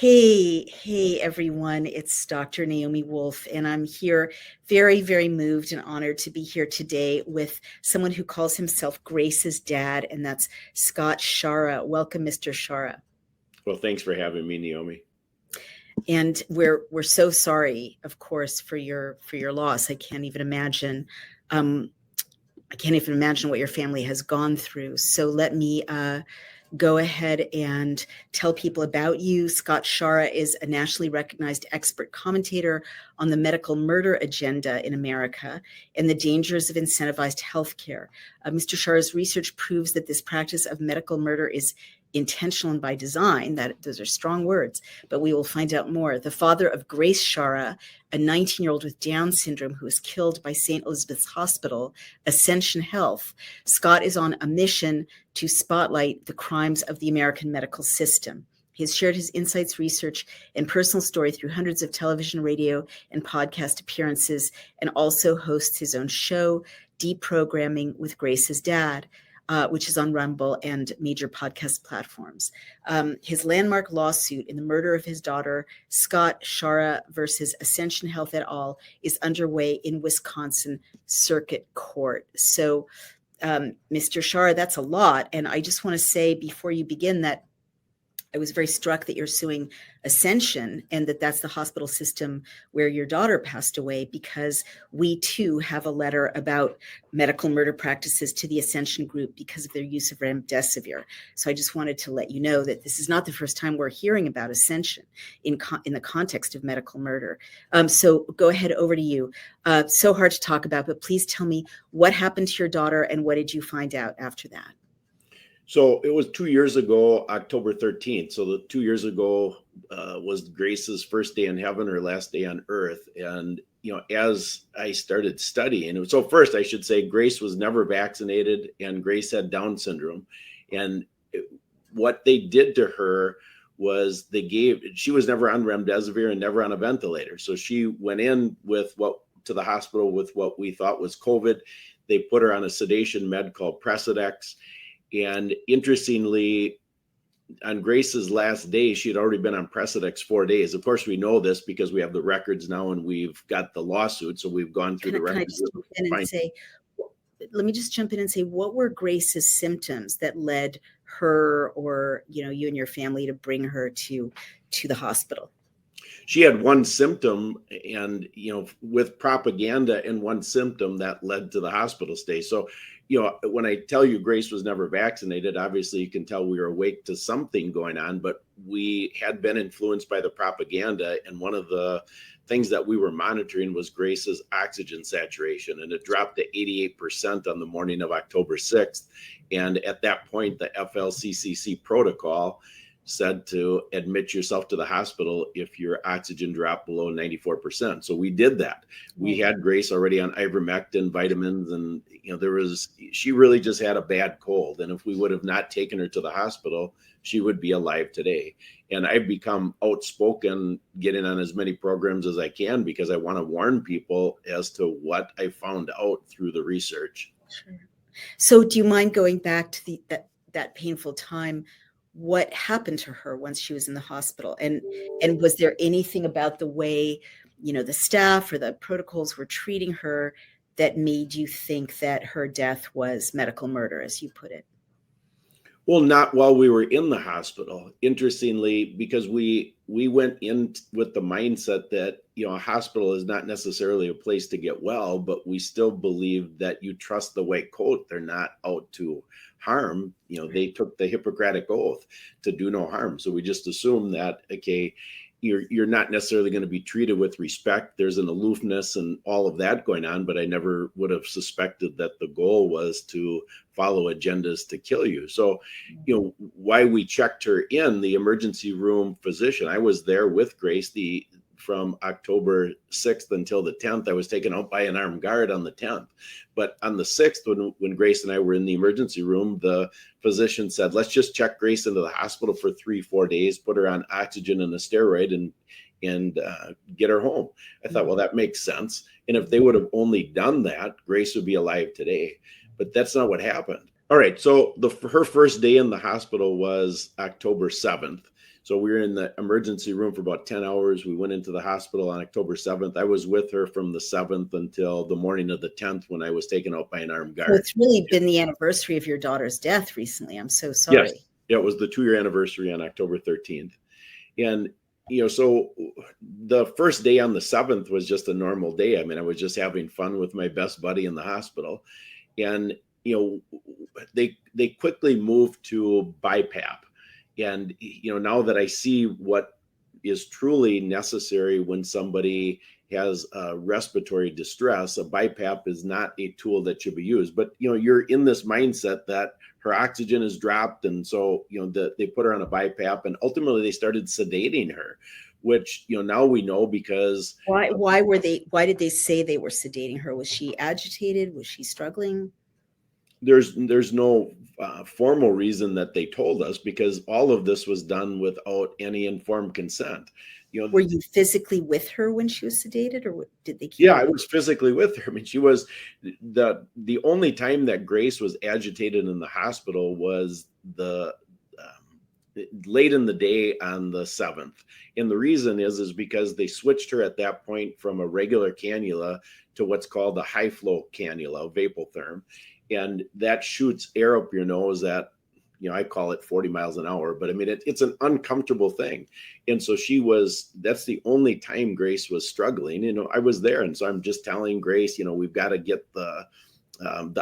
Hey, everyone. It's Dr. Naomi Wolf, and I'm here very, very moved and honored to be here today with someone who calls himself Grace's dad, and that's Scott Schara. Welcome, Mr. Schara. Well, thanks for having me, Naomi. And we're so sorry, of course, for your loss. I can't even imagine. I can't even imagine what your family has gone through. So let me go ahead and tell people about you. Scott Schara is a nationally recognized expert commentator on the medical murder agenda in America and the dangers of incentivized healthcare. Mr. Schara's research proves that this practice of medical murder is intentional and by design. Those are strong words, but we will find out more. The father of Grace Schara, a 19-year-old with Down syndrome who was killed by St. Elizabeth's Hospital, Ascension Health, Scott is on a mission to spotlight the crimes of the American medical system. He has shared his insights, research, and personal story through hundreds of television, radio, and podcast appearances, and also hosts his own show, Deep Programming with Grace's Dad, which is on Rumble and major podcast platforms. His landmark lawsuit in the murder of his daughter, Scott Schara versus Ascension Health et al., is underway in Wisconsin Circuit Court. So, Mr. Schara, that's a lot. And I just want to say before you begin that I was very struck that you're suing Ascension and that's the hospital system where your daughter passed away, because we too have a letter about medical murder practices to the Ascension group because of their use of remdesivir. So I just wanted to let you know that this is not the first time we're hearing about Ascension in the context of medical murder. So go ahead, over to you. So hard to talk about, but please tell me what happened to your daughter and what did you find out after that? So it was 2 years ago, October 13th. So the 2 years ago was Grace's first day in heaven, or last day on earth. And, as I started studying, so first I should say Grace was never vaccinated and Grace had Down syndrome. And what they did to her was she was never on remdesivir and never on a ventilator. So she went in to the hospital with what we thought was COVID. They put her on a sedation med called Precedex. And interestingly, on Grace's last day, she had already been on Precedex 4 days. Of course, we know this because we have the records now and we've got the lawsuit. So we've gone through the records. Let me just jump in and say, what were Grace's symptoms that led her or, you and your family to bring her to the hospital? She had one symptom and, with propaganda and one symptom that led to the hospital stay. So, when I tell you Grace was never vaccinated, obviously you can tell we were awake to something going on, but we had been influenced by the propaganda. And one of the things that we were monitoring was Grace's oxygen saturation, and it dropped to 88% on the morning of October 6th. And at that point, the FLCCC protocol said to admit yourself to the hospital if your oxygen dropped below 94%. So we did that. We had Grace already on ivermectin, vitamins, and she really just had a bad cold. And if we would have not taken her to the hospital, she would be alive today. And I've become outspoken, getting on as many programs as I can, because I want to warn people as to what I found out through the research. Sure. So do you mind going back to that painful time? What happened to her once she was in the hospital? And was there anything about the way, the staff or the protocols were treating her that made you think that her death was medical murder, as you put it? Well, not while we were in the hospital, interestingly, because we went in with the mindset that, a hospital is not necessarily a place to get well, but we still believe that you trust the white coat. They're not out to harm. They took the Hippocratic Oath to do no harm. So we just assume that, okay, you're not necessarily going to be treated with respect. There's an aloofness and all of that going on, but I never would have suspected that the goal was to follow agendas to kill you. So, why we checked her in, the emergency room physician, I was there with Grace from October 6th until the 10th. I was taken out by an armed guard on the 10th. But on the 6th, when Grace and I were in the emergency room, the physician said, let's just check Grace into the hospital for 3-4 days, put her on oxygen and a steroid and get her home. I thought, well, that makes sense. And if they would have only done that, Grace would be alive today. But that's not what happened. All right. So her first day in the hospital was October 7th. So we were in the emergency room for about 10 hours. We went into the hospital on October 7th. I was with her from the 7th until the morning of the 10th when I was taken out by an armed So guard. it's really been the anniversary of your daughter's death recently. I'm so sorry. Yes, it was the 2-year anniversary on October 13th. And, so the first day on the 7th was just a normal day. I mean, I was just having fun with my best buddy in the hospital. And, they quickly moved to BiPAP. And, now that I see what is truly necessary when somebody has respiratory distress, a BiPAP is not a tool that should be used. But, you're in this mindset that her oxygen is dropped. And so, they put her on a BiPAP, and ultimately they started sedating her, which, now we know because. Why did they say they were sedating her? Was she agitated? Was she struggling? There's no formal reason that they told us, because all of this was done without any informed consent. Were you physically with her when she was sedated, or did they keep Yeah, I was physically with her. I mean, she was the only time that Grace was agitated in the hospital was the late in the day on the 7th. And the reason is because they switched her at that point from a regular cannula to what's called a high flow cannula, Vapotherm. And that shoots air up your nose at, I call it 40 miles an hour, but I mean, it's an uncomfortable thing. And so that's the only time Grace was struggling. I was there. And so I'm just telling Grace, we've got to get the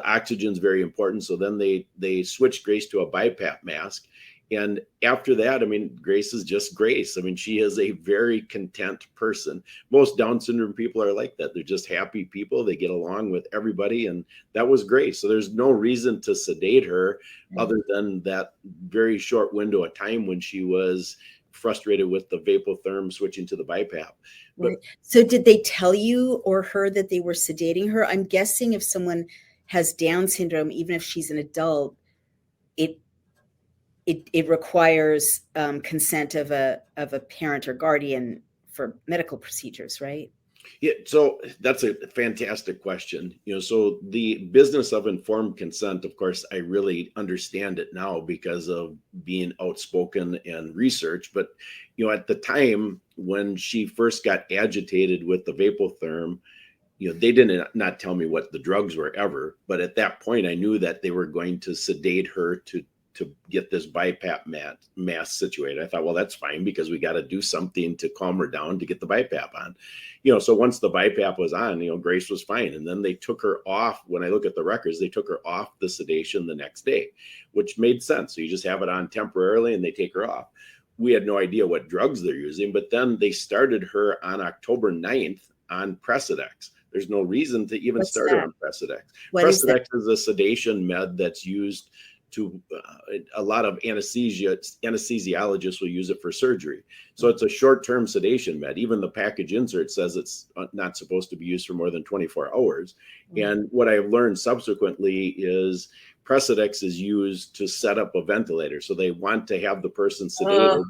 oxygen's very important. So then they switched Grace to a BiPAP mask. And after that, I mean, Grace is just Grace. I mean, she is a very content person. Most Down syndrome people are like that. They're just happy people. They get along with everybody. And that was Grace. So there's no reason to sedate her other than that very short window of time when she was frustrated with the Vapotherm switching to the BiPAP. But, so did they tell you or her that they were sedating her? I'm guessing if someone has Down syndrome, even if she's an adult, it requires consent of a parent or guardian for medical procedures, right? Yeah, so that's a fantastic question. So the business of informed consent, of course, I really understand it now because of being outspoken and research. But, at the time when she first got agitated with the Vapotherm, they did not tell me what the drugs were ever. But at that point, I knew that they were going to sedate her to get this BiPAP mask situated. I thought, well, that's fine because we got to do something to calm her down to get the BiPAP on. So once the BiPAP was on, Grace was fine. And then they took her off. When I look at the records, they took her off the sedation the next day, which made sense. So you just have it on temporarily and they take her off. We had no idea what drugs they're using, but then they started her on October 9th on Precedex. There's no reason to even start her on Precedex. Precedex is a sedation med that's used to a lot of anesthesiologists will use it for surgery. So it's a short-term sedation med. Even the package insert says it's not supposed to be used for more than 24 hours. And what I've learned subsequently is Precedex is used to set up a ventilator. So they want to have the person sedated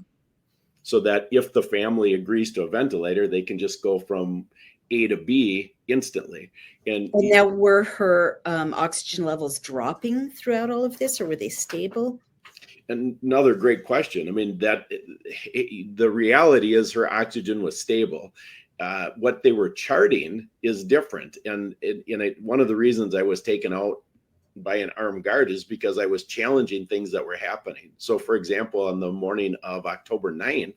so that if the family agrees to a ventilator, they can just go from A to B instantly. And now were her oxygen levels dropping throughout all of this, or were they stable? Another great question. I mean, the reality is her oxygen was stable. What they were charting is different. And one of the reasons I was taken out by an armed guard is because I was challenging things that were happening. So for example, on the morning of October 9th,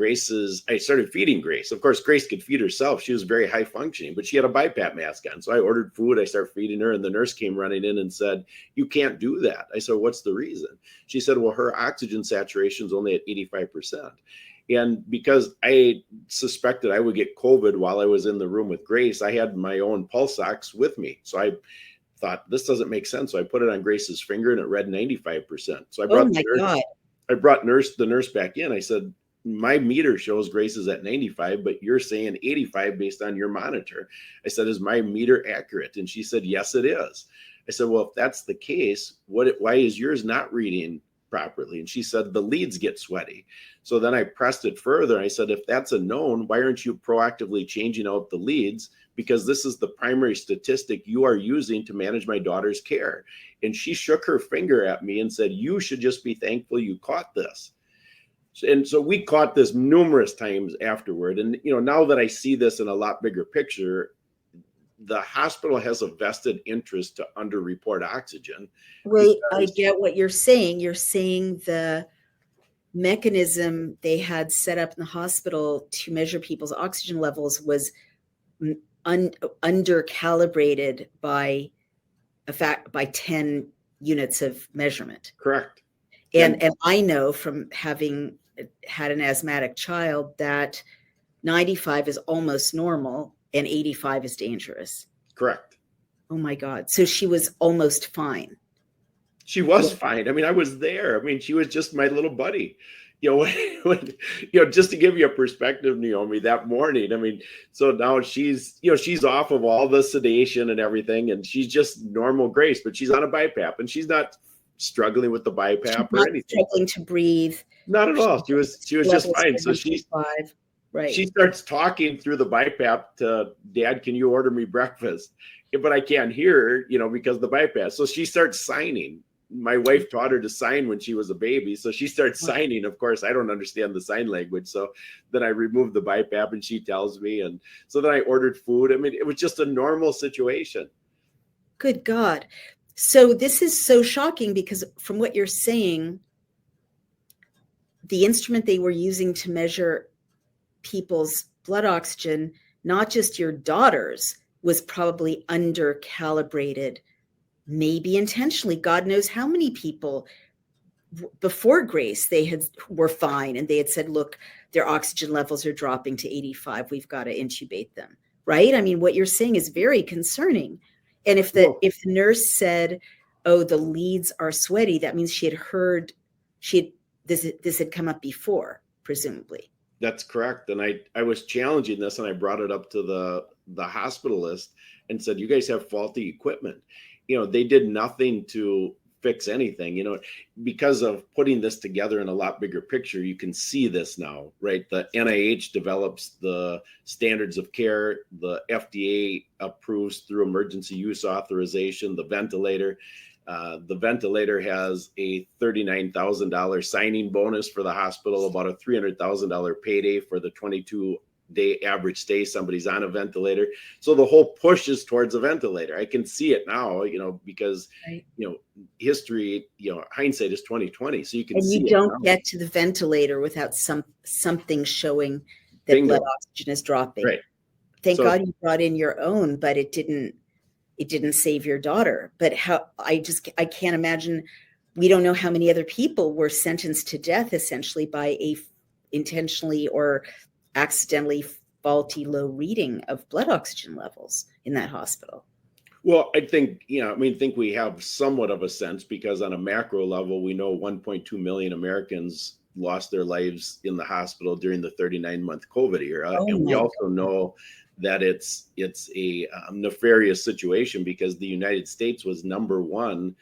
I started feeding Grace. Of course, Grace could feed herself. She was very high functioning, but she had a BiPAP mask on. So I ordered food. I started feeding her, and the nurse came running in and said, "You can't do that." I said, "What's the reason?" She said, "Well, her oxygen saturation is only at 85%. And because I suspected I would get COVID while I was in the room with Grace, I had my own pulse ox with me. So I thought, this doesn't make sense. So I put it on Grace's finger and it read 95%. So I brought the nurse back in. I said, "My meter shows Grace is at 95, but you're saying 85 based on your monitor." I said, "Is my meter accurate?" And she said, "Yes, it is." I said, "Well, if that's the case, why is yours not reading properly?" And she said, "The leads get sweaty." So then I pressed it further. I said, "If that's a known, why aren't you proactively changing out the leads? Because this is the primary statistic you are using to manage my daughter's care." And she shook her finger at me and said, "You should just be thankful you caught this." And so we caught this numerous times afterward. And, now that I see this in a lot bigger picture, the hospital has a vested interest to underreport oxygen. Wait, I get what you're saying. You're saying the mechanism they had set up in the hospital to measure people's oxygen levels was under calibrated by 10 units of measurement. Correct. And I know from having had an asthmatic child that 95 is almost normal and 85 is dangerous. Correct. Oh my God. So she was almost fine. She was fine. I mean, I was there. I mean, she was just my little buddy. Just to give you a perspective, Naomi, that morning, I mean, so now she's off of all the sedation and everything, and she's just normal Grace, but she's on a BiPAP, and she's not struggling with the BiPAP or anything. Struggling to breathe. Not at all. She was just fine. So right. She starts talking through the BiPAP to Dad, can you order me breakfast? But I can't hear her, because of the BiPAP. So she starts signing. My wife taught her to sign when she was a baby. So she starts signing. Of course, I don't understand the sign language. So then I removed the BiPAP and she tells me. And so then I ordered food. I mean, it was just a normal situation. Good God. So this is so shocking because from what you're saying, the instrument they were using to measure people's blood oxygen, not just your daughter's, was probably under calibrated, maybe intentionally. God knows how many people before Grace were fine and they had said, look, their oxygen levels are dropping to 85. We've got to intubate them. Right? I mean, what you're saying is very concerning. And if the nurse said, oh, the leads are sweaty, that means she had heard this had come up before, presumably. That's correct. And I was challenging this and I brought it up to the hospitalist and said, you guys have faulty equipment. They did nothing to fix anything, because of putting this together in a lot bigger picture. You can see this now, right? The NIH develops the standards of care. The FDA approves through emergency use authorization, the ventilator. The ventilator has a $39,000 signing bonus for the hospital, about a $300,000 payday for the 22-day average stay somebody's on a ventilator. So the whole push is towards a ventilator. I can see it now, because right. History, hindsight is 2020. So you can see you don't get to the ventilator without something showing that Bingo. Blood oxygen is dropping. Right. Thank God you brought in your own, but it didn't save your daughter. But I can't imagine. We don't know how many other people were sentenced to death essentially by a intentionally or accidentally faulty low reading of blood oxygen levels in that hospital. Well, I think, think we have somewhat of a sense because on a macro level, we know 1.2 million Americans lost their lives in the hospital during the 39-month COVID era. And we also know that it's a nefarious situation because the United States was number one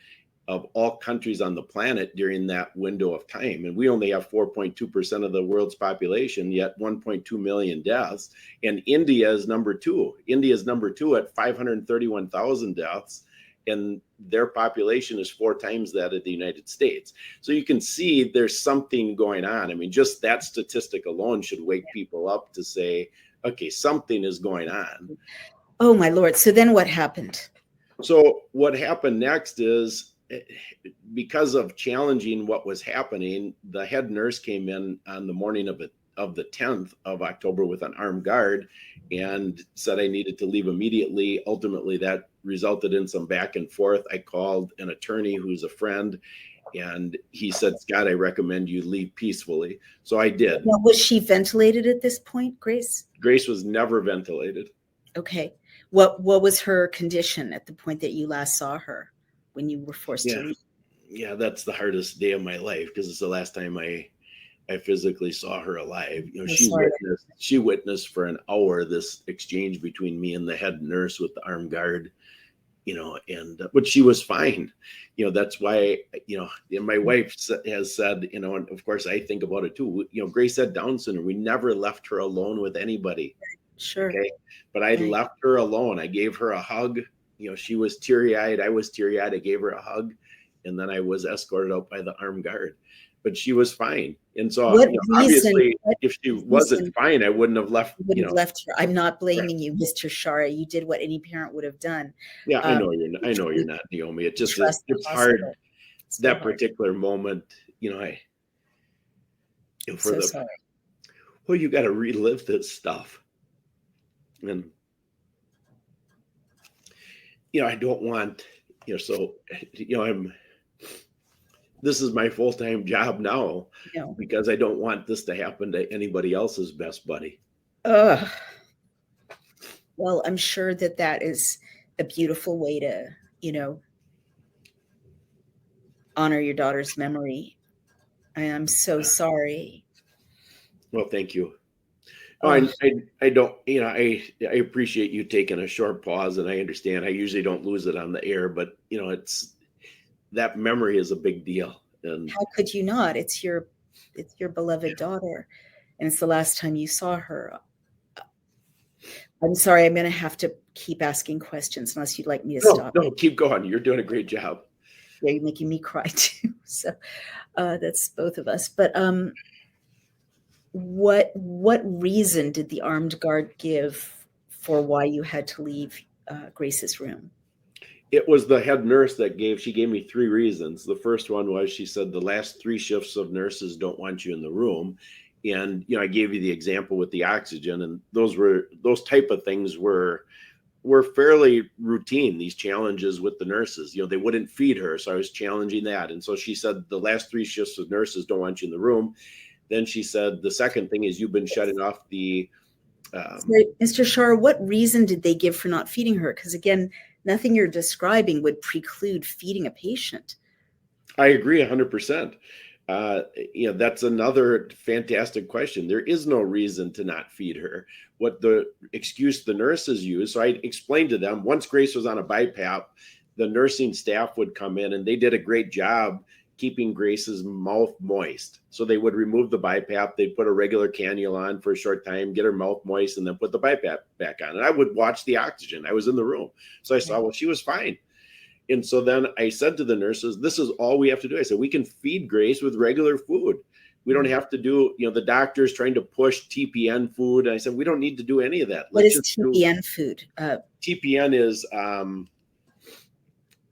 of all countries on the planet during that window of time. And we only have 4.2% of the world's population, yet 1.2 million deaths. And India is number two. India is number two at 531,000 deaths. And their population is 4 times that of the United States. So you can see there's something going on. I mean, just that statistic alone should wake people up to say, okay, something is going on. Oh, my Lord. So then what happened? So what happened next is, because of challenging what was happening, the head nurse came in on the morning of the 10th of October with an armed guard and said I needed to leave immediately. Ultimately, that resulted in some back and forth. I called an attorney who's a friend, and he said, Scott, I recommend you leave peacefully. So I did. Now, was she ventilated at this point, Grace? Grace was never ventilated. Okay. What was her condition at the point that you last saw her? When you were forced to leave? Yeah, that's the hardest day of my life because it's the last time I physically saw her alive. She witnessed for an hour this exchange between me and the head nurse with the armed guard, but she was fine. That's why, my wife has said, and of course I think about it too. Grace had Down syndrome. We never left her alone with anybody. Sure. Okay. But I left her alone. I gave her a hug. She was teary-eyed. I was teary-eyed. I gave her a hug. and then I was escorted out by the armed guard. But she was fine, and so What obviously, what if she reason wasn't fine, I wouldn't have left. you wouldn't have left her? I'm not Right. blaming you, Mr. Shara. You did what any parent would have done. Yeah, I know Um, you're. I know you're not, Naomi. It just trust the it's hard. hospital. It's so That hard. particular moment, I'm for so the sorry. well, you got to relive this stuff, and I don't want so I'm. This is my full-time job now No. because I don't want this to happen to anybody else's best buddy. Ugh. Well, I'm sure that is a beautiful way to, honor your daughter's memory. I'm so sorry. Well, thank you. Ugh. I don't, I appreciate you taking a short pause, and I understand I usually don't lose it on the air, but it's that memory is a big deal. And How could you not? It's your beloved daughter, and it's the last time you saw her. I'm sorry, I'm going to have to keep asking questions unless you'd like me to stop. No, keep going. You're doing a great job. Yeah, you're making me cry too. So that's both of us. But what reason did the armed guard give for why you had to leave Grace's room? It was the head nurse she gave me 3 reasons. The first one was, she said the last 3 shifts of nurses don't want you in the room. And, I gave you the example with the oxygen, and those type of things were fairly routine, these challenges with the nurses. They wouldn't feed her. So I was challenging that. And so she said, the last 3 shifts of nurses don't want you in the room. Then she said, the second thing is, you've been shutting off the, Mr. Shara, what reason did they give for not feeding her? Because again, nothing you're describing would preclude feeding a patient. I agree 100%. That's another fantastic question. There is no reason to not feed her. What the excuse the nurses use, so I explained to them, once Grace was on a BiPAP, the nursing staff would come in, and they did a great job keeping Grace's mouth moist. So they would remove the BiPAP, they'd put a regular cannula on for a short time, get her mouth moist, and then put the BiPAP back on. And I would watch the oxygen. I was in the room. So I saw, well, she was fine. And so then I said to the nurses, this is all we have to do. I said, we can feed Grace with regular food. We don't have to do, the doctor's trying to push TPN food. And I said, we don't need to do any of that. What is TPN food? TPN is,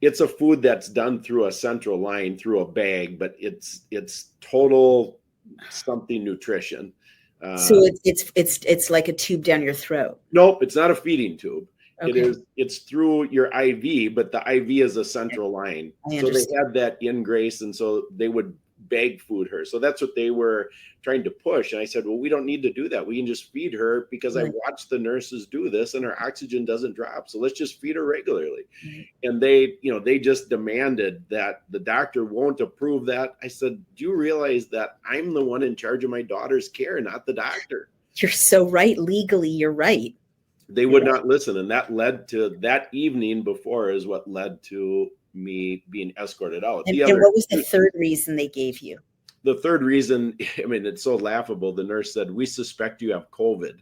it's a food that's done through a central line, through a bag, but it's total something nutrition. So it's like a tube down your throat. Nope, it's not a feeding tube. Okay. It's through your IV, but the IV is a central line. So they had that in Grace, and so they would bag food her. So that's what they were trying to push. And I said, well, we don't need to do that. We can just feed her, because I watched the nurses do this and her oxygen doesn't drop. So let's just feed her regularly. And they just demanded that. The doctor won't approve that. I said, do you realize that I'm the one in charge of my daughter's care, not the doctor? You're so right. Legally, you're right. They would not listen. And that led to that evening before is what led to me being escorted out. And what was the third reason they gave you? The third reason, it's so laughable. The nurse said, we suspect you have COVID.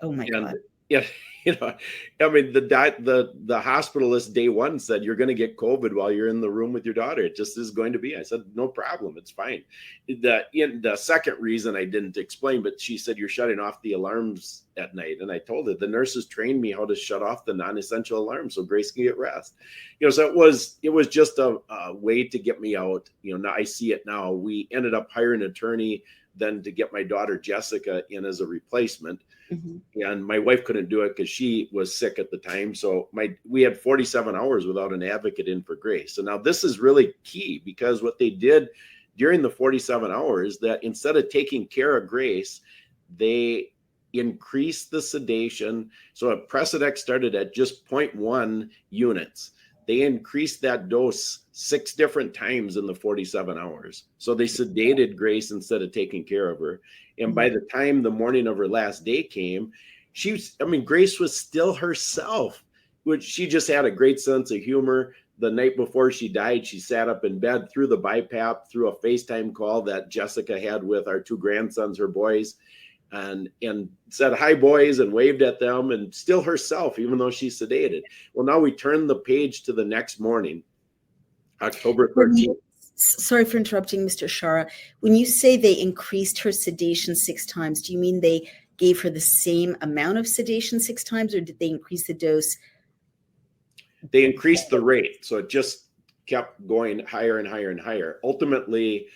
Oh my God. Yeah, the hospitalist day one said, you're going to get COVID while you're in the room with your daughter. It just is going to be. I said, no problem. It's fine. The second reason I didn't explain, but she said, you're shutting off the alarms at night. And I told her, the nurses trained me how to shut off the non-essential alarms so Grace can get rest. So it was just a way to get me out. Now I see it now. We ended up hiring an attorney then to get my daughter Jessica in as a replacement. Mm-hmm. And my wife couldn't do it because she was sick at the time. So we had 47 hours without an advocate in for Grace. So now this is really key, because what they did during the 47 hours, that instead of taking care of Grace, they increased the sedation. So a Precedex started at just 0.1 units. They increased that dose 6 different times in the 47 hours. So they sedated Grace instead of taking care of her. And by the time the morning of her last day came, Grace was still herself, which she just had a great sense of humor. The night before she died, she sat up in bed through the BiPAP, through a FaceTime call that Jessica had with our 2 grandsons, her boys, and said, hi, boys, and waved at them, and still herself, even though she's sedated. Well, now we turn the page to the next morning. October When you- 13th. Sorry for interrupting, Mr. Shara. When you say they increased her sedation 6 times, do you mean they gave her the same amount of sedation 6 times, or did they increase the dose? They increased the rate. So it just kept going higher and higher and higher. Ultimately,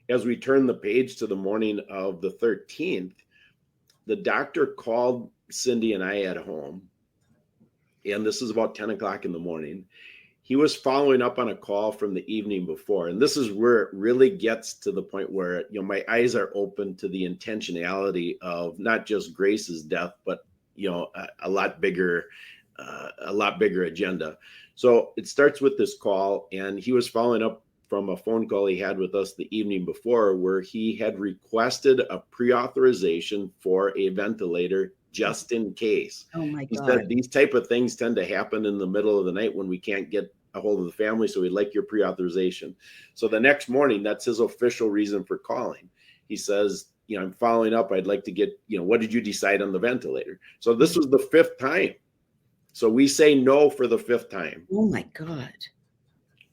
as we turned the page to the morning of the 13th, the doctor called Cindy and I at home. And this is about 10 o'clock in the morning. He was following up on a call from the evening before. And this is where it really gets to the point where, my eyes are open to the intentionality of not just Grace's death, but, a lot bigger agenda. So it starts with this call, and he was following up from a phone call he had with us the evening before, where he had requested a pre-authorization for a ventilator just in case. Oh my He God. said these type of things tend to happen in the middle of the night when we can't get a hold of the family, so we'd like your pre-authorization. So the next morning, that's his official reason for calling. He says, I'm following up. I'd like to get, what did you decide on the ventilator? So this was the 5th time. So we say no for the 5th time. Oh my God.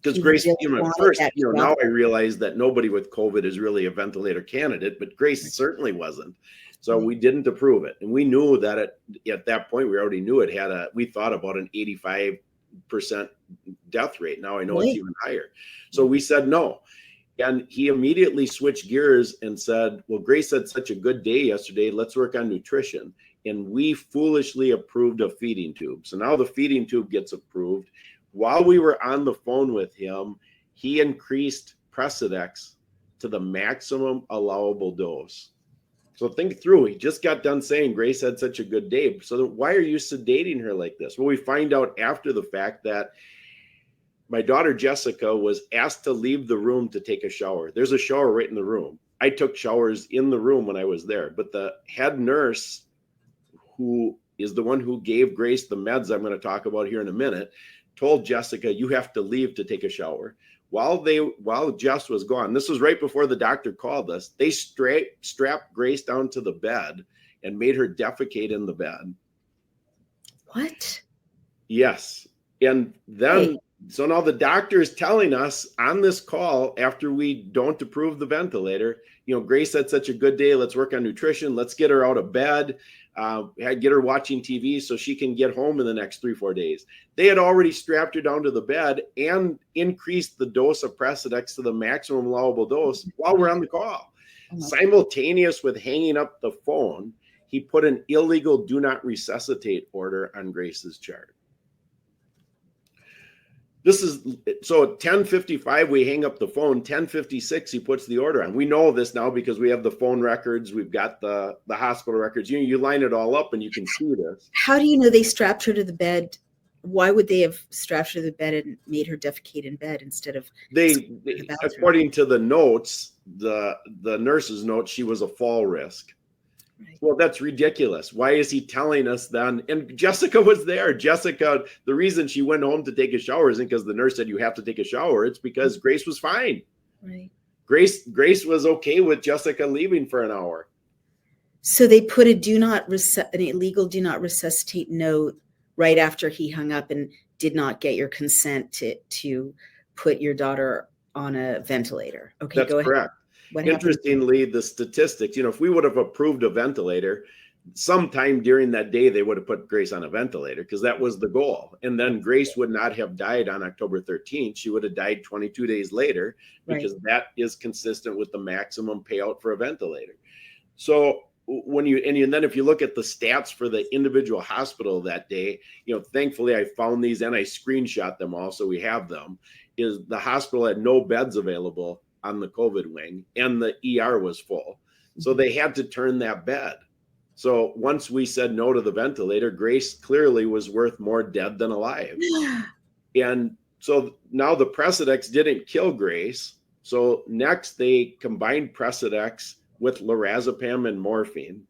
Because He Grace, really at wanted first, that now job. I realize that nobody with COVID is really a ventilator candidate, but Grace certainly wasn't. So we didn't approve it. And we knew that at that point, we already knew we thought about an 85% death rate. Now I know it's even higher. So we said no. And he immediately switched gears and said, well, Grace had such a good day yesterday. Let's work on nutrition. And we foolishly approved a feeding tube. So now the feeding tube gets approved. While we were on the phone with him, he increased Precedex to the maximum allowable dose. So think through, he just got done saying Grace had such a good day. So why are you sedating her like this? Well, we find out after the fact that my daughter Jessica was asked to leave the room to take a shower. There's a shower right in the room. I took showers in the room when I was there, but the head nurse, who is the one who gave Grace the meds I'm going to talk about here in a minute, told Jessica, you have to leave to take a shower. While Jess was gone, this was right before the doctor called us, they strapped Grace down to the bed and made her defecate in the bed. What? Yes. And then, so now the doctor is telling us on this call, after we don't approve the ventilator, Grace had such a good day. Let's work on nutrition. Let's get her out of bed, get her watching TV so she can get home in the next 3-4 days. They had already strapped her down to the bed and increased the dose of Precedex to the maximum allowable dose while we're on the call. Simultaneous with hanging up the phone, he put an illegal do not resuscitate order on Grace's chart. This is so at 10:55 we hang up the phone. 10:56 he puts the order on. We know this now because we have the phone records. We've got the hospital records. You line it all up and you can see this. How do you know they strapped her to the bed? Why would they have strapped her to the bed and made her defecate in bed instead of They according to the notes, the nurse's notes, she was a fall risk. Right. Well, that's ridiculous. Why is he telling us then? And Jessica was there. Jessica, the reason she went home to take a shower isn't because the nurse said you have to take a shower. It's because Grace was fine. Right. Grace was okay with Jessica leaving for an hour. So they put an illegal do not resuscitate note right after he hung up and did not get your consent to put your daughter on a ventilator. Okay, that's go ahead. Correct. Interestingly, the statistics, if we would have approved a ventilator, sometime during that day, they would have put Grace on a ventilator because that was the goal. And then Grace would not have died on October 13th. She would have died 22 days later because that is consistent with the maximum payout for a ventilator. So then if you look at the stats for the individual hospital that day, thankfully I found these and I screenshot them all. So we have them. Is the hospital had no beds available on the COVID wing and the ER was full. So they had to turn that bed. So once we said no to the ventilator, Grace clearly was worth more dead than alive. And so now the Precedex didn't kill Grace. So next they combined Precedex with lorazepam and morphine.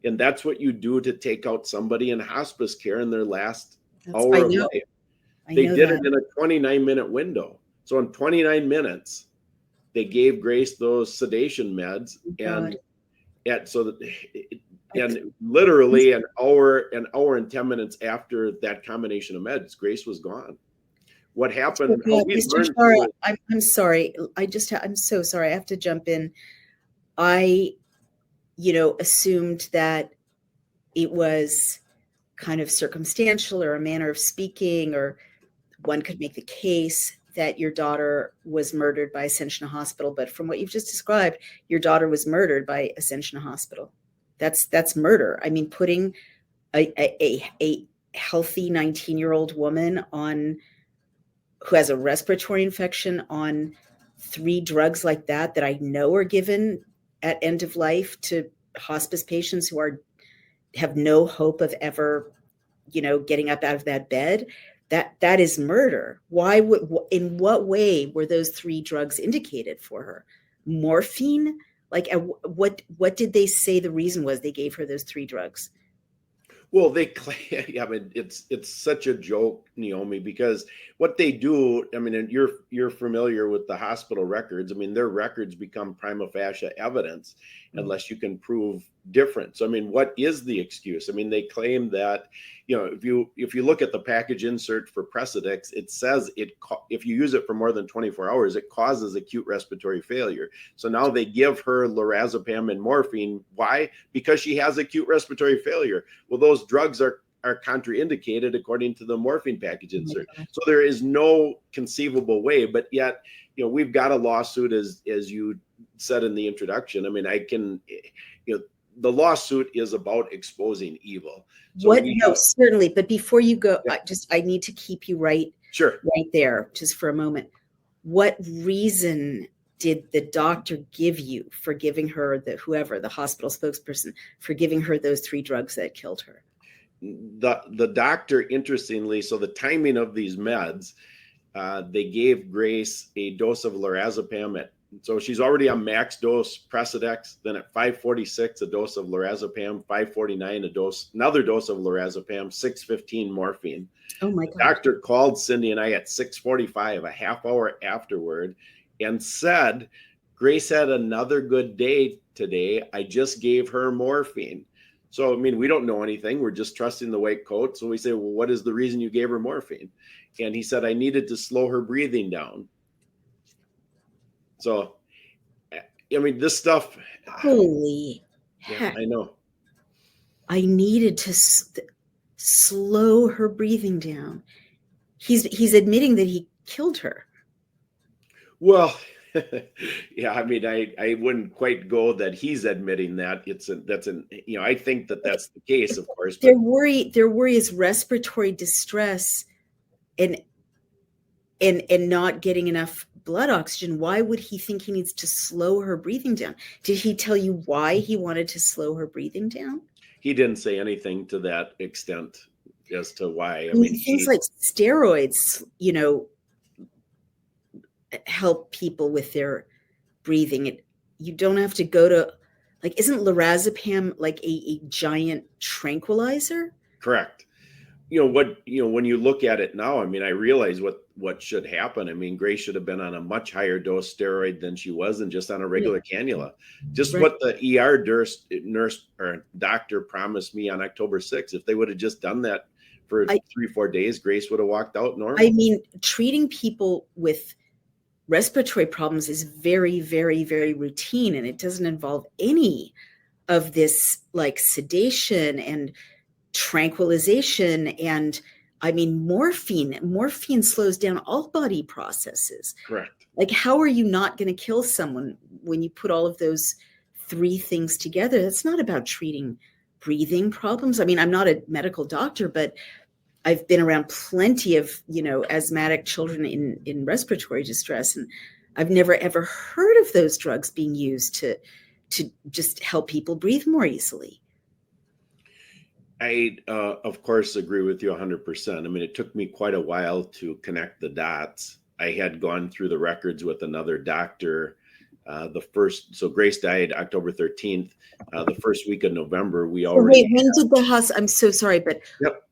And that's what you do to take out somebody in hospice care in their last hour of life. They did it in a 29-minute window. So in 29 minutes, they gave Grace those sedation meds, and literally an hour and 10 minutes after that combination of meds, Grace was gone. what happened, Yeah, how we Mr. learned Shara, through it. I'm sorry. I'm so sorry. I have to jump in. I, assumed that it was kind of circumstantial or a manner of speaking, or one could make the case that your daughter was murdered by Ascension Hospital. But from what you've just described, your daughter was murdered by Ascension Hospital. That's murder. I mean, putting a healthy 19-year-old woman on who has a respiratory infection on 3 drugs like that I know are given at end of life to hospice patients who have no hope of ever, getting up out of that bed. That is murder. In what way were those 3 drugs indicated for her? Morphine? Like, what did they say the reason was they gave her those 3 drugs? Well, they claim, I mean, it's such a joke, Naomi, because what they do, I mean, and you're familiar with the hospital records. I mean, their records become prima facie evidence unless you can prove different. So, I mean, what is the excuse? I mean, they claim that, if you look at the package insert for Precedex, it says if you use it for more than 24 hours, it causes acute respiratory failure. So now they give her lorazepam and morphine. Why? Because she has acute respiratory failure. Well, those drugs are contraindicated according to the morphine package insert. So there is no conceivable way, but yet, we've got a lawsuit, as you said in the introduction. I mean, the lawsuit is about exposing evil. So No, certainly. But before you go, Yeah. I need to keep you right there just for a moment. What reason did the doctor give you for giving her the hospital spokesperson, for giving her those 3 drugs that killed her? The doctor, interestingly, so the timing of these meds, they gave Grace a dose of lorazepam so she's already on max dose Precedex. Then at 5:46, a dose of lorazepam. 5:49, another dose of lorazepam. 6:15, morphine. Oh my The God. doctor called Cindy and I at 6:45, a half hour afterward, and said, Grace had another good day today. I just gave her morphine. So, I mean, we don't know anything. We're just trusting the white coat. So we say, well, what is the reason you gave her morphine? And he said, I needed to slow her breathing down. So, I mean, this stuff. Holy heck. I know. I needed to slow her breathing down. He's admitting that he killed her. Well, yeah, I mean, I wouldn't quite go that he's admitting that. I think that's the case, of course. But their worry is respiratory distress and not getting enough blood oxygen. Why would he think he needs to slow her breathing down? Did he tell you why he wanted to slow her breathing down? He didn't say anything to that extent as to why. I mean, things like steroids, help people with their breathing. You don't have to go to, isn't lorazepam like a giant tranquilizer? Correct. When you look at it now, I mean, I realize what should happen. I mean, Grace should have been on a much higher dose steroid than she was, and just on a regular cannula. Just what the ER nurse or doctor promised me on October 6th. If they would have just done that for 3-4 days, Grace would have walked out normal. I mean, treating people with respiratory problems is very, very, very routine, and it doesn't involve any of this sedation and tranquilization. And I mean, morphine slows down all body processes. Correct. How are you not going to kill someone when you put all of those 3 things together? That's not about treating breathing problems. I mean, I'm not a medical doctor, but I've been around plenty of, asthmatic children in respiratory distress, and I've never ever heard of those drugs being used to just help people breathe more easily. I, of course, agree with you 100%. I mean, it took me quite a while to connect the dots. I had gone through the records with another doctor. So Grace died October 13th. The first week of November, we already. Wait, when did the hospital? I'm so sorry, but yep.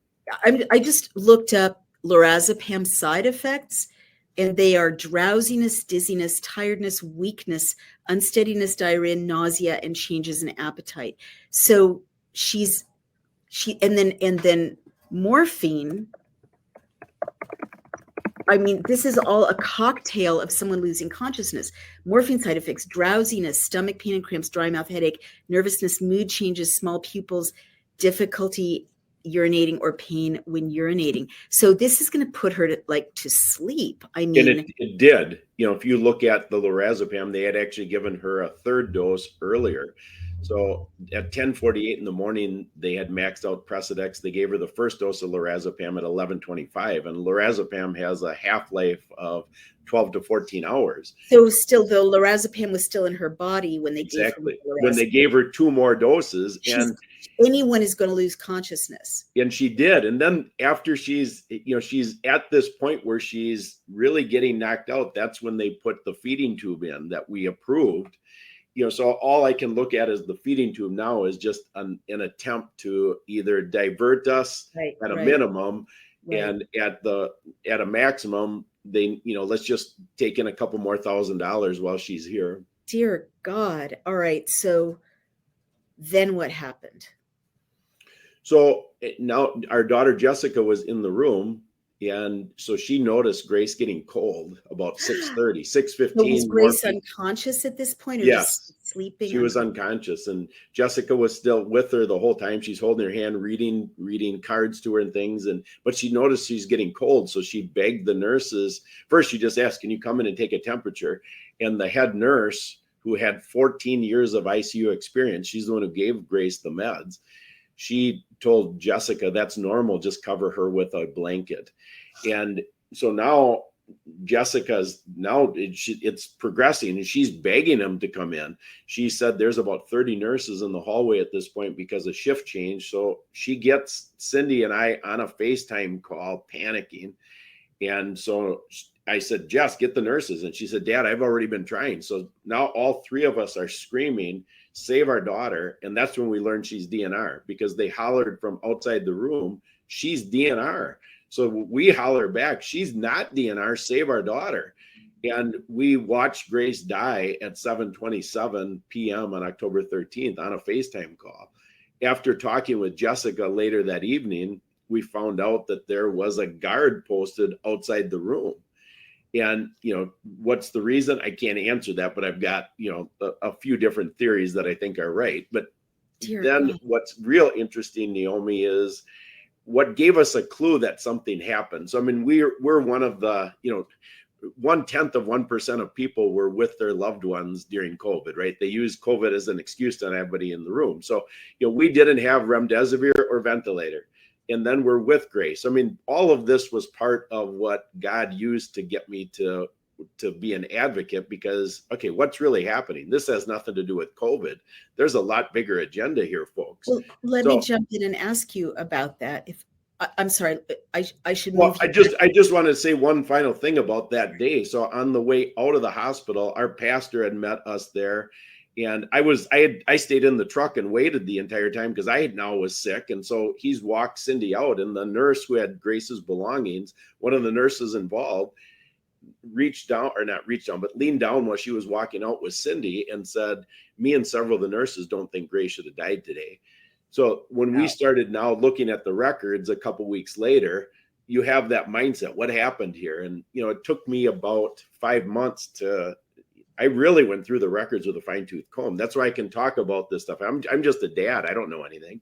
I just looked up lorazepam side effects, and they are drowsiness, dizziness, tiredness, weakness, unsteadiness, diarrhea, nausea, and changes in appetite. So and then morphine I mean, this is all a cocktail of someone losing consciousness. Morphine side effects, drowsiness, stomach pain and cramps, dry mouth, headache, nervousness, mood changes, small pupils, difficulty urinating or pain when urinating. So this is going to put her to sleep. I And mean, it did. If you look at the lorazepam, they had actually given her a third dose earlier. So at 10:48 in the morning, they had maxed out Precedex. They gave her the first dose of lorazepam at 11:25, and lorazepam has a half-life of 12 to 14 hours. so still the lorazepam was still in her body when they Exactly. gave her When they gave her 2 more doses, anyone is going to lose consciousness. and she did. And then after she's at this point where she's really getting knocked out, that's when they put the feeding tube in that we approved. So all I can look at is the feeding tube now is just an attempt to either divert us at a minimum, and at a maximum, they, let's just take in a couple more $1,000 while she's here. Dear God. All right. So then what happened? So now our daughter Jessica was in the room, and so she noticed Grace getting cold about 6:30, 6:15. So was Grace unconscious at this point, or yes, just sleeping? She was unconscious, and Jessica was still with her the whole time. She's holding her hand, reading cards to her and things, but she noticed she's getting cold, so she begged the nurses. First, she just asked, "Can you come in and take a temperature?" And the head nurse, who had 14 years of ICU experience, she's the one who gave Grace the meds. She told Jessica, "That's normal, just cover her with a blanket." And so now it's progressing, and she's begging them to come in. She said there's about 30 nurses in the hallway at this point because of shift change. So she gets Cindy and I on a FaceTime call, panicking. And so I said, "Jess, get the nurses." And she said, "Dad, I've already been trying." So now all 3 of us are screaming, "Save our daughter." And that's when we learned she's DNR, because they hollered from outside the room, "She's DNR." So we holler back, "She's not DNR, save our daughter." And we watched Grace die at 7:27 p.m. on October 13th on a FaceTime call. After talking with Jessica later that evening, we found out that there was a guard posted outside the room. And, what's the reason? I can't answer that, but I've got, a few different theories that I think are right. But then what's real interesting, Naomi, is what gave us a clue that something happened. So, I mean, we're one of the, 0.1% of people were with their loved ones during COVID, right? They used COVID as an excuse to not have everybody in the room. So, we didn't have remdesivir or ventilator. And then we're with Grace. I mean, all of this was part of what God used to get me to be an advocate, because, okay, what's really happening? This has nothing to do with COVID. There's a lot bigger agenda here, folks. Well, let me jump in and ask you about that. I'm sorry, I should. Well, I just want to say one final thing about that day. So on the way out of the hospital, our pastor had met us there. And I stayed in the truck and waited the entire time because I now was sick. And so he's walked Cindy out, and the nurse who had Grace's belongings, one of the nurses involved, leaned down while she was walking out with Cindy and said, "Me and several of the nurses don't think Grace should have died today." So when we started now looking at the records a couple weeks later, you have that mindset. What happened here? And, it took me about 5 months I really went through the records with a fine-tooth comb. That's why I can talk about this stuff. I'm just a dad. I don't know anything,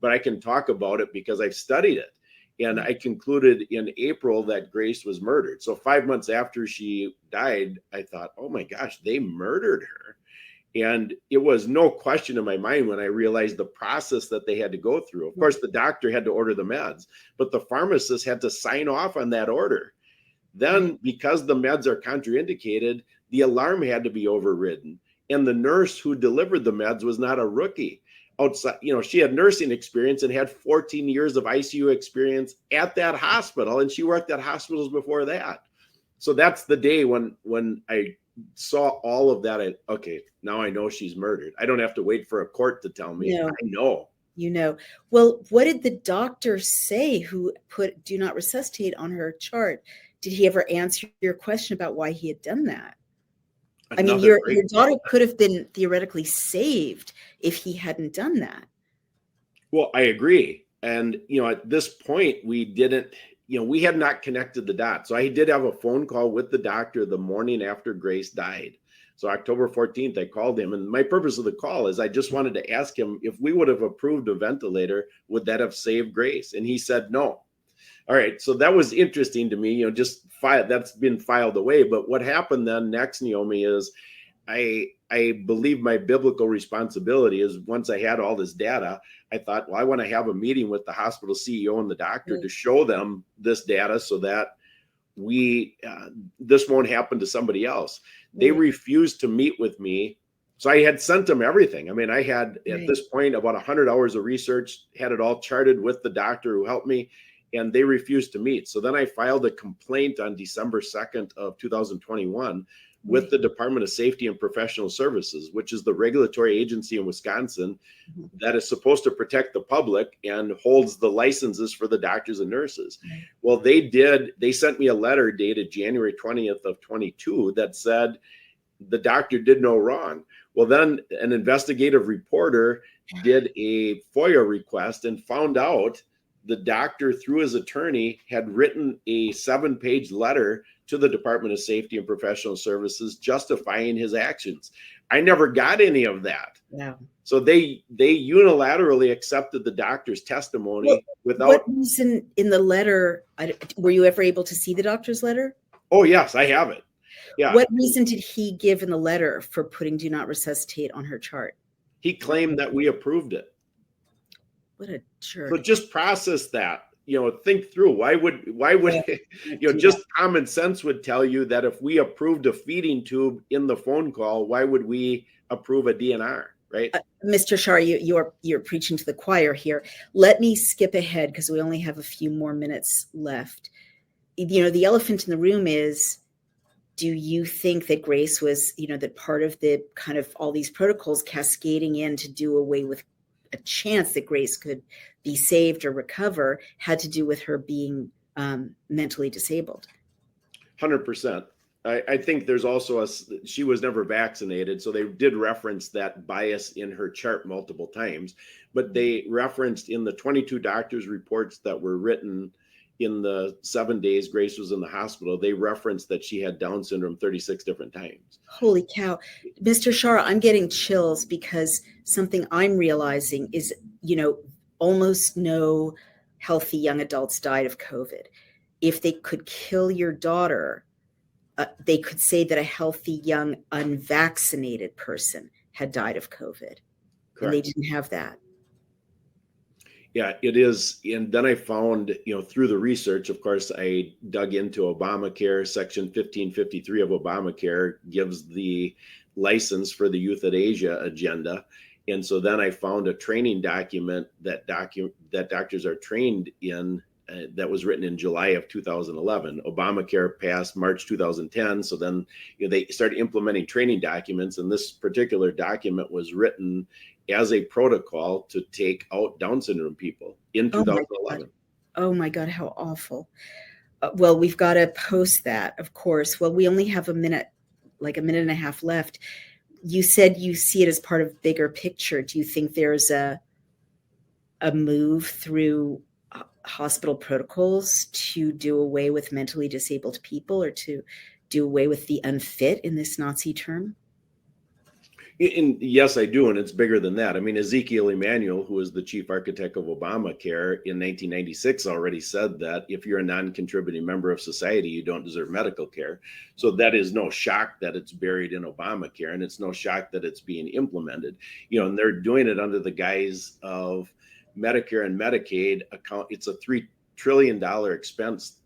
but I can talk about it because I've studied it. And I concluded in April that Grace was murdered. So 5 months after she died, I thought, oh my gosh, they murdered her. And it was no question in my mind when I realized the process that they had to go through. Of course, the doctor had to order the meds, but the pharmacist had to sign off on that order. Then, because the meds are contraindicated, the alarm had to be overridden. And the nurse who delivered the meds was not a rookie. Outside, she had nursing experience and had 14 years of ICU experience at that hospital, and she worked at hospitals before that. So that's the day when I saw all of that. Okay, now I know she's murdered. I don't have to wait for a court to tell me. No. I know. Well, what did the doctor say who put "do not resuscitate" on her chart? Did he ever answer your question about why he had done that? I mean, your daughter could have been theoretically saved if he hadn't done that. Well, I agree. And, at this point, we didn't, we had not connected the dots. So I did have a phone call with the doctor the morning after Grace died. So October 14th, I called him. And my purpose of the call is I just wanted to ask him if we would have approved a ventilator, would that have saved Grace? And he said no. All right. So that was interesting to me, that's been filed away. But what happened then next, Naomi, is I believe my biblical responsibility is once I had all this data, I thought, well, I want to have a meeting with the hospital CEO and the doctor to show them this data so that this won't happen to somebody else. They refused to meet with me. So I had sent them everything. I mean, I had at this point about 100 hours of research, had it all charted with the doctor who helped me, and they refused to meet. So then I filed a complaint on December 2nd of 2021 with the Department of Safety and Professional Services, which is the regulatory agency in Wisconsin that is supposed to protect the public and holds the licenses for the doctors and nurses. Well, they sent me a letter dated January 20th of 22 that said the doctor did no wrong. Well, then an investigative reporter did a FOIA request and found out the doctor, through his attorney, had written a 7-page letter to the Department of Safety and Professional Services justifying his actions. I never got any of that. No. So they unilaterally accepted the doctor's testimony without. What reason in the letter? Were you ever able to see the doctor's letter? Oh, yes, I have it. Yeah. What reason did he give in the letter for putting "do not resuscitate" on her chart? He claimed that we approved it. What a jerk. So just process that. Think through why would just common sense would tell you that if we approved a feeding tube in the phone call, why would we approve a DNR, right? Mr. Shar, you're preaching to the choir here. Let me skip ahead because we only have a few more minutes left. The elephant in the room is, do you think that Grace was, that part of the kind of all these protocols cascading in to do away with a chance that Grace could be saved or recover had to do with her being mentally disabled? 100%. I think there's also she was never vaccinated. So they did reference that bias in her chart multiple times, but they referenced in the 22 doctors' reports that were written in the 7 days Grace was in the hospital, they referenced that she had Down syndrome 36 different times. Holy cow. Mr. Shar, I'm getting chills because something I'm realizing is, almost no healthy young adults died of COVID. If they could kill your daughter, they could say that a healthy young unvaccinated person had died of COVID. Correct. And they didn't have that. Yeah, it is. And then I found, through the research, of course, I dug into Obamacare. Section 1553 of Obamacare gives the license for the euthanasia agenda. And so then I found a training document that doctors are trained in that was written in July of 2011. Obamacare passed March 2010. So then they started implementing training documents. And this particular document was written as a protocol to take out Down syndrome people in 2011. Oh my God, how awful. Well, we've got to post that, of course. Well, we only have a minute and a half left. You said you see it as part of bigger picture. Do you think there's a move through hospital protocols to do away with mentally disabled people or to do away with the unfit in this Nazi term? Yes, I do. And it's bigger than that. I mean, Ezekiel Emanuel, who was the chief architect of Obamacare in 1996, already said that if you're a non-contributing member of society, you don't deserve medical care. So that is no shock that it's buried in Obamacare, and it's no shock that it's being implemented. And they're doing it under the guise of Medicare and Medicaid account. It's a $3 trillion expense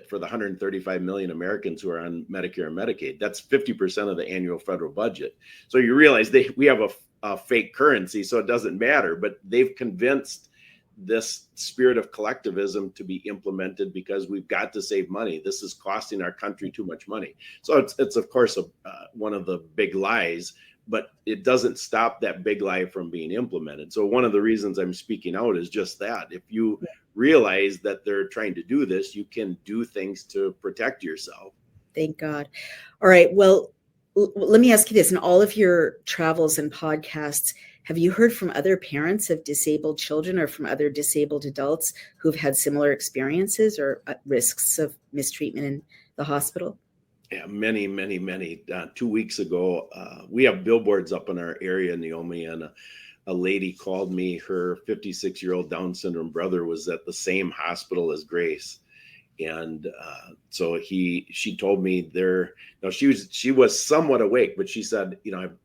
for the 135 million Americans who are on Medicare and Medicaid. That's 50% of the annual federal budget. So you realize we have a fake currency, so it doesn't matter, but they've convinced this spirit of collectivism to be implemented because we've got to save money. This is costing our country too much money. So it's of course one of the big lies, but it doesn't stop that big lie from being implemented. So one of the reasons I'm speaking out is just that. If you realize that they're trying to do this, you can do things to protect yourself. Thank God. All right. Well, let me ask you this. In all of your travels and podcasts, Have you heard from other parents of disabled children or from other disabled adults who've had similar experiences or risks of mistreatment in the hospital? Yeah, many, many, many. 2 weeks ago, we have billboards up in our area, Naomi, and a lady called me. Her 56-year-old Down syndrome brother was at the same hospital as Grace, and so she told me there. No, she was somewhat awake, but she said,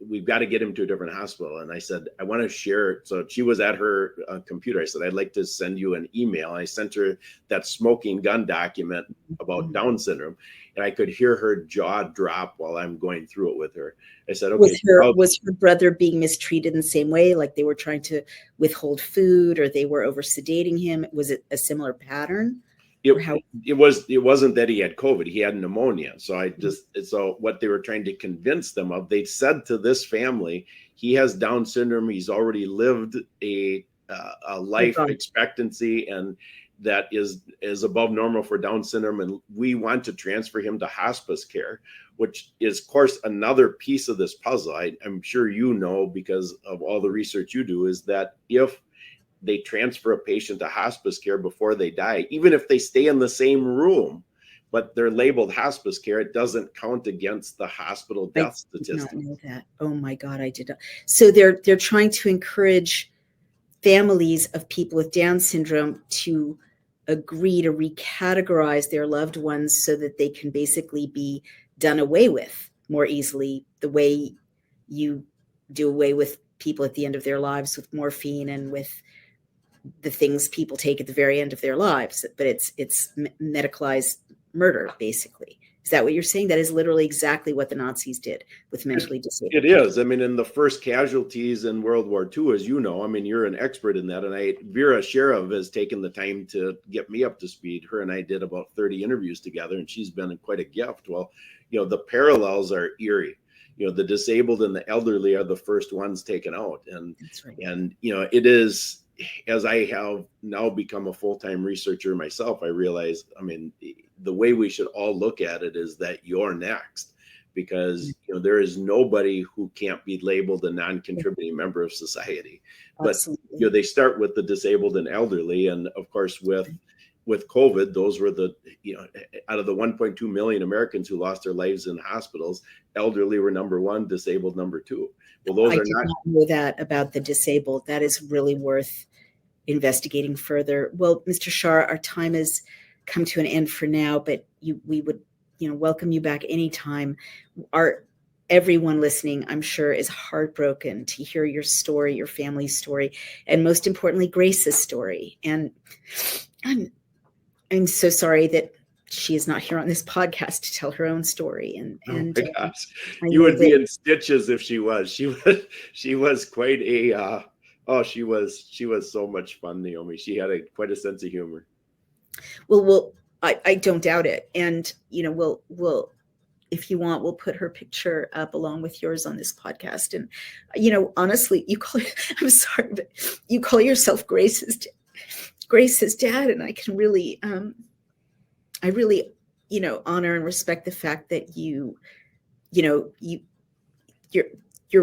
we've got to get him to a different hospital. And I said, I want to share. So she was at her computer. I said, I'd like to send you an email. I sent her that smoking gun document about Down syndrome, and I could hear her jaw drop while I'm going through it with her. I said, okay. Was her brother being mistreated in the same way? Like they were trying to withhold food or they were over sedating him? Was it a similar pattern? It wasn't that he had COVID, he had pneumonia. So what they were trying to convince them of, they said to this family, he has Down syndrome. He's already lived a life expectancy, and that is above normal for Down syndrome. And we want to transfer him to hospice care, which is, of course, another piece of this puzzle. I'm sure you know, because of all the research you do, is that if they transfer a patient to hospice care before they die, even if they stay in the same room, but they're labeled hospice care, it doesn't count against the hospital death statistic. I did not know that. Oh my God, I did not. So they're trying to encourage families of people with Down syndrome to agree to recategorize their loved ones so that they can basically be done away with more easily, the way you do away with people at the end of their lives with morphine and with the things people take at the very end of their lives. But it's medicalized murder, basically. Is that what you're saying? That is literally exactly what the Nazis did with mentally disabled. It is. I mean, in the first casualties in World War II, as you know, I mean, you're an expert in that. And Vera Sharav has taken the time to get me up to speed. Her and I did about 30 interviews together, and she's been quite a gift. Well, the parallels are eerie. The disabled and the elderly are the first ones taken out. And, That's right. And it is, as I have now become a full-time researcher myself, I realize, I mean, the way we should all look at it is that you're next, because there is nobody who can't be labeled a non-contributing member of society. Absolutely. But they start with the disabled and elderly, and of course with COVID, those were the out of the 1.2 million Americans who lost their lives in hospitals, elderly were number one, disabled number two. Well, those I are did not know that about the disabled. That is really worth investigating further. Well, Mr. Shah, our time has come to an end for now, but we would welcome you back anytime. Everyone listening, I'm sure, is heartbroken to hear your story, your family's story, and most importantly, Grace's story. And I'm so sorry that she is not here on this podcast to tell her own story. And my gosh, you would be in stitches if she was. She was quite a she was so much fun, Naomi. She had quite a sense of humor. Well, I don't doubt it. And we'll if you want, we'll put her picture up along with yours on this podcast. And honestly, I'm sorry, but you call yourself Grace's dad, and I can really I really honor and respect the fact that your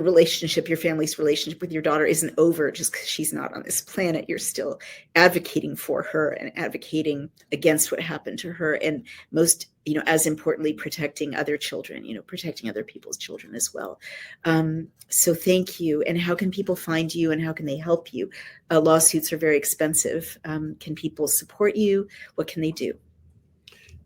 relationship, your family's relationship with your daughter isn't over just because she's not on this planet. You're still advocating for her and advocating against what happened to her, and most as importantly, protecting other children, protecting other people's children as well. So thank you. And how can people find you, and how can they help you? Lawsuits are very expensive. Can people support you? What can they do?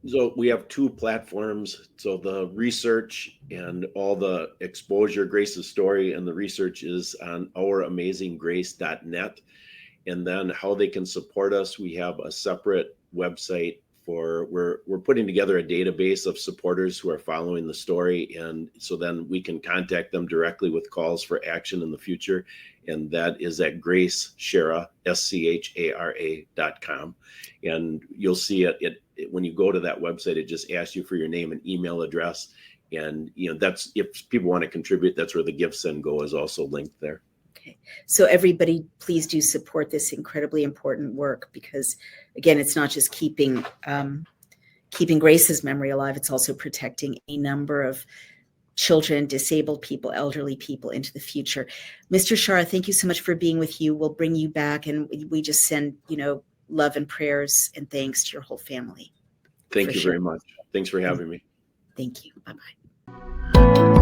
So we have two platforms. So the research and all the exposure, Grace's story, and the research is on ouramazinggrace.net. And then how they can support us, we have a separate website for, we're putting together a database of supporters who are following the story. And so then we can contact them directly with calls for action in the future. And that is at GraceShara, SCHARA.com. And you'll see it when you go to that website, it just asks you for your name and email address. And, that's, if people want to contribute, that's where the GiveSend Go is also linked there. Okay. So everybody, please do support this incredibly important work, because again, it's not just keeping Grace's memory alive. It's also protecting a number of children, disabled people, elderly people into the future. Mr. Shara, thank you so much for being with you. We'll bring you back, and we just send, love and prayers and thanks to your whole family. Thank you very much. Thanks for having me. Thank you. Bye-bye.